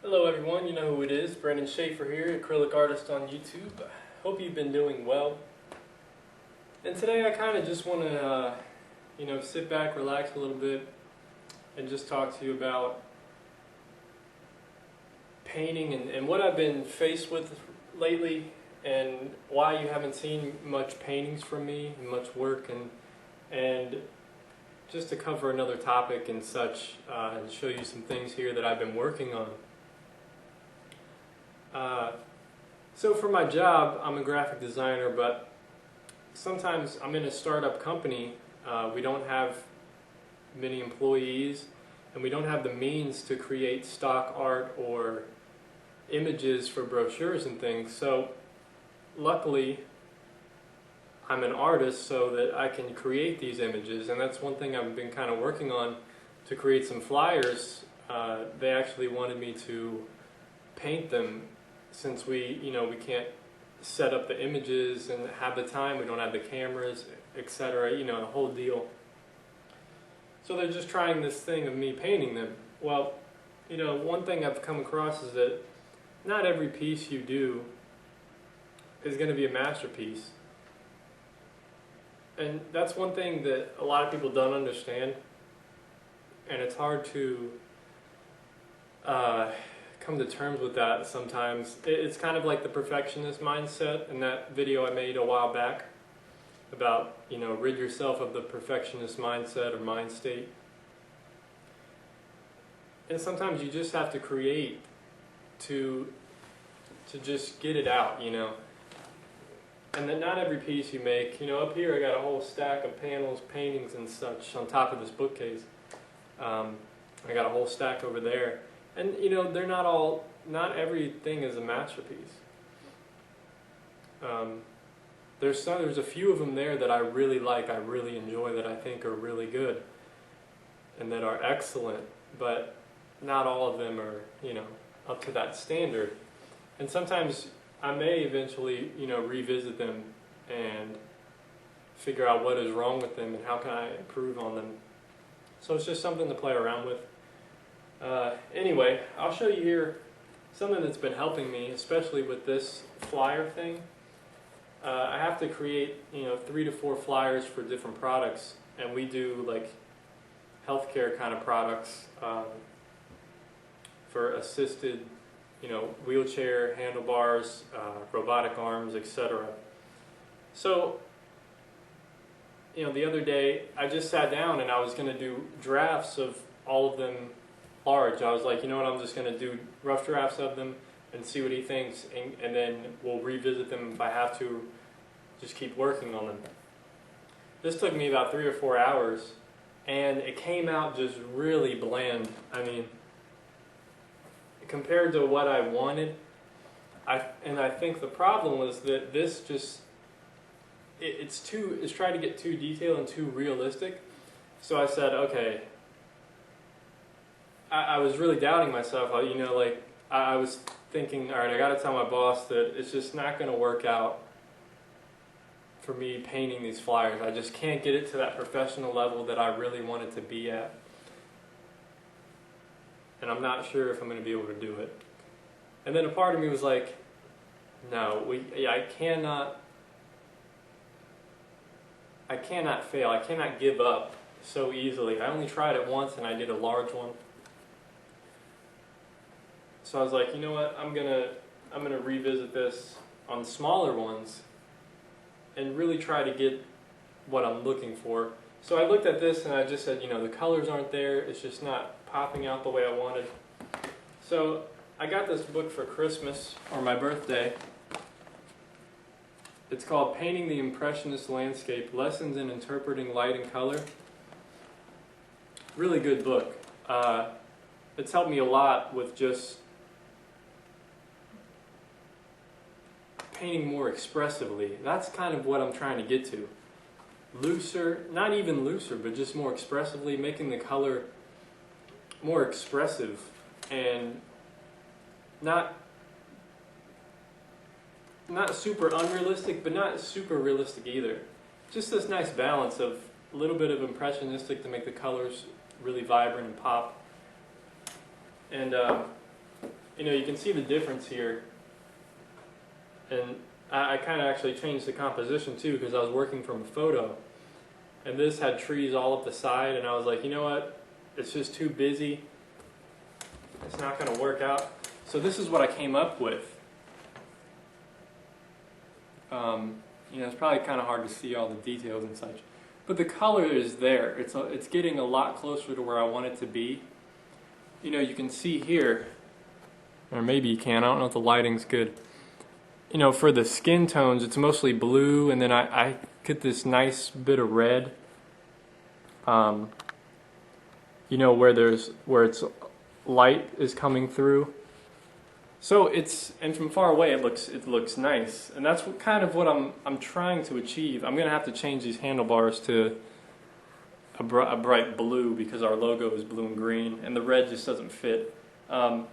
Hello everyone, you know who it is, Brendan Schaefer here, Acrylic Artist on YouTube. Hope you've been doing well. And today I kind of just want to, sit back, relax a little bit, and just talk to you about painting and what I've been faced with lately, and why you haven't seen much paintings from me, and much work, and just to cover another topic and such, and show you some things here that I've been working on. So for my job, I'm a graphic designer, but sometimes I'm in a startup company. We don't have many employees, and we don't have the means to create stock art or images for brochures and things. So luckily, I'm an artist so that I can create these images, and that's one thing I've been kind of working on, to create some flyers. They actually wanted me to paint them, since we can't set up the images and have the time, we don't have the cameras, etc., the whole deal. So they're just trying this thing of me painting them. Well, one thing I've come across is that not every piece you do is going to be a masterpiece. And that's one thing that a lot of people don't understand, and it's hard to come to terms with that sometimes. It's kind of like the perfectionist mindset in that video I made a while back about, rid yourself of the perfectionist mindset or mind state. And sometimes you just have to create to just get it out, And then not every piece you make, up here I got a whole stack of panels, paintings and such on top of this bookcase. I got a whole stack over there. And they're not everything is a masterpiece. There's a few of them there that I really like, I really enjoy, that I think are really good and that are excellent, but not all of them are, up to that standard. And sometimes I may eventually, revisit them and figure out what is wrong with them and how can I improve on them. So it's just something to play around with. Anyway, I'll show you here something that's been helping me, especially with this flyer thing. I have to create, 3 to 4 flyers for different products, and we do like healthcare kind of products for assisted, wheelchair, handlebars, robotic arms, etc. So, the other day I just sat down and I was going to do drafts of all of them large. I was like, I'm just going to do rough drafts of them and see what he thinks, and then we'll revisit them if I have to, just keep working on them. This took me about 3 or 4 hours, and it came out just really bland. I mean, compared to what I wanted, I think the problem was that this just, it's trying to get too detailed and too realistic. So I said, okay, I was really doubting myself. I was thinking, all right, I got to tell my boss that it's just not going to work out for me painting these flyers. I just can't get it to that professional level that I really want it to be at. And I'm not sure if I'm going to be able to do it. And then a part of me was like, no, I cannot fail. I cannot give up so easily. I only tried it once and I did a large one. So I was like, you know what, I'm gonna revisit this on smaller ones and really try to get what I'm looking for. So I looked at this and I just said, the colors aren't there, it's just not popping out the way I wanted. So I got this book for Christmas, or my birthday. It's called Painting the Impressionist Landscape, Lessons in Interpreting Light and Color. Really good book. It's helped me a lot with just painting more expressively. That's kind of what I'm trying to get to. Looser, not even looser, but just more expressively, making the color more expressive and not super unrealistic, but not super realistic either. Just this nice balance of a little bit of impressionistic to make the colors really vibrant and pop. And you can see the difference here. And I kind of actually changed the composition too, because I was working from a photo. And this had trees all up the side, and I was like, you know what? It's just too busy. It's not going to work out. So this is what I came up with. It's probably kind of hard to see all the details and such. But the color is there. It's getting a lot closer to where I want it to be. You can see here, or maybe you can, I don't know if the lighting's good. For the skin tones, it's mostly blue, and then I get this nice bit of red. Where it's light is coming through. So and from far away it looks nice, and that's kind of what I'm trying to achieve. I'm gonna have to change these handlebars to a bright blue because our logo is blue and green, and the red just doesn't fit. But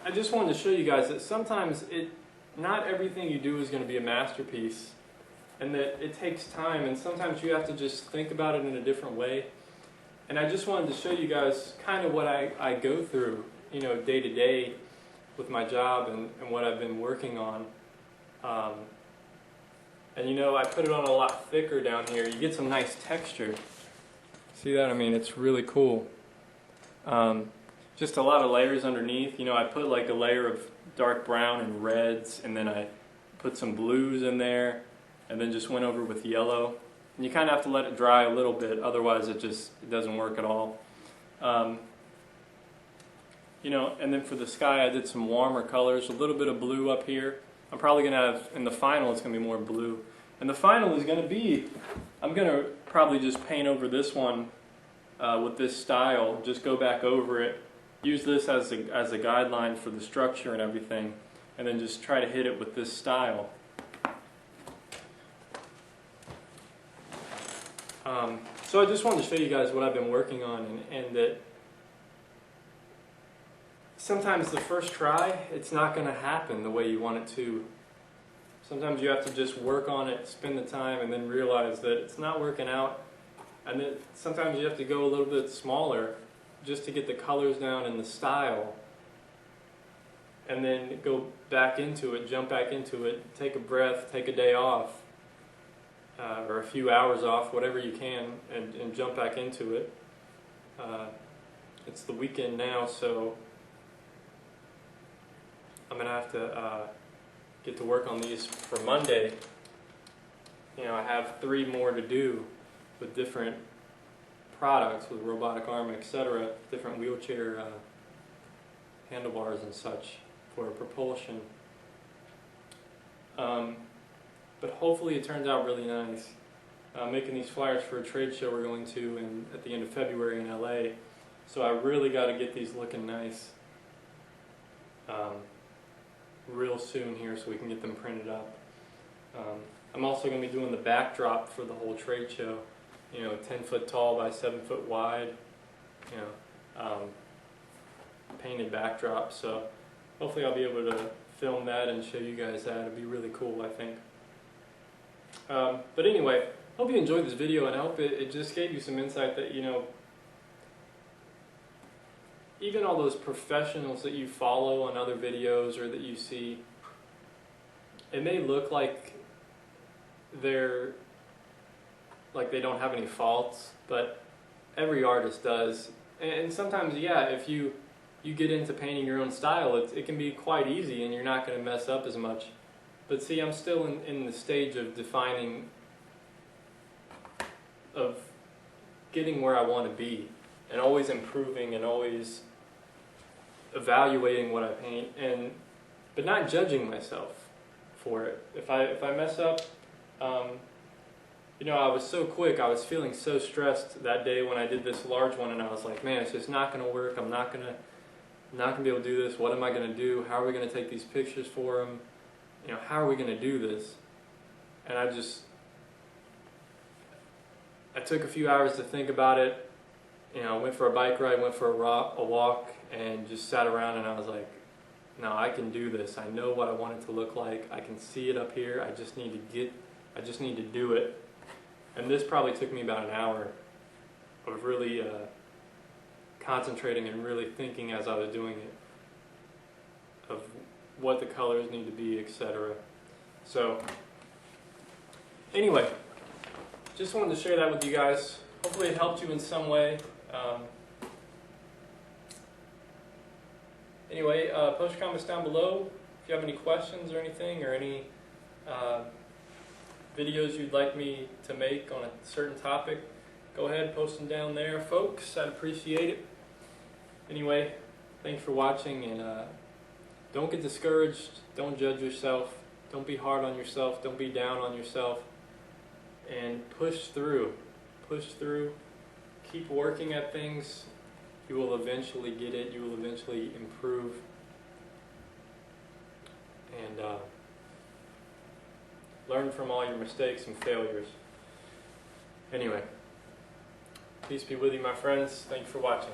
I just wanted to show you guys that sometimes not everything you do is going to be a masterpiece, and that it takes time, and sometimes you have to just think about it in a different way. And I just wanted to show you guys kind of what I go through, day to day with my job and what I've been working on. And I put it on a lot thicker down here. You get some nice texture. See that? I mean, it's really cool. Just a lot of layers underneath. I put like a layer of dark brown and reds, and then I put some blues in there, and then just went over with yellow. And you kind of have to let it dry a little bit, otherwise it doesn't work at all. And then for the sky I did some warmer colors, a little bit of blue up here. I'm probably going to have, in the final it's going to be more blue. And the final is going to be, I'm going to probably just paint over this one with this style, just go back over it, use this as a guideline for the structure and everything, and then just try to hit it with this style. So I just wanted to show you guys what I've been working on, and that sometimes the first try, it's not going to happen the way you want it to. Sometimes you have to just work on it, spend the time, and then realize that it's not working out. And then sometimes you have to go a little bit smaller just to get the colors down and the style. And then go back into it, jump back into it, take a breath, take a day off. Or a few hours off, whatever you can, and jump back into it. It's the weekend now, so I'm going to have to get to work on these for Monday. I have 3 more to do with different products, with robotic arm, etc., different wheelchair handlebars and such for propulsion. But hopefully it turns out really nice. I'm making these flyers for a trade show we're going to at the end of February in LA. So I really got to get these looking nice real soon here so we can get them printed up. I'm also going to be doing the backdrop for the whole trade show. 10 foot tall by 7 foot wide. Painted backdrop. So hopefully I'll be able to film that and show you guys that. It'll be really cool, I think. But anyway, hope you enjoyed this video, and I hope it just gave you some insight that, even all those professionals that you follow on other videos or that you see, it may look like they don't have any faults, but every artist does. And sometimes, yeah, if you get into painting your own style, it can be quite easy and you're not going to mess up as much. But see, I'm still in the stage of defining, of getting where I want to be, and always improving and always evaluating what I paint, but not judging myself for it. If I mess up, I was so quick, I was feeling so stressed that day when I did this large one, and I was like, man, it's just not going to work, I'm not going to be able to do this, what am I going to do, how are we going to take these pictures for them? How are we going to do this? And I took a few hours to think about it. I went for a bike ride, went for a walk, and just sat around, and I was like, no, I can do this. I know what I want it to look like. I can see it up here. I just need to do it. And this probably took me about an hour of really concentrating and really thinking as I was doing it of what the colors need to be, etc. So anyway, just wanted to share that with you guys. Hopefully it helped you in some way. Anyway, post your comments down below if you have any questions or anything, or any videos you'd like me to make on a certain topic. Go ahead, post them down there, folks. I'd appreciate it. Anyway, thanks for watching, and don't get discouraged. Don't judge yourself. Don't be hard on yourself. Don't be down on yourself. And push through. Push through. Keep working at things. You will eventually get it. You will eventually improve. And learn from all your mistakes and failures. Anyway, peace be with you, my friends. Thank you for watching.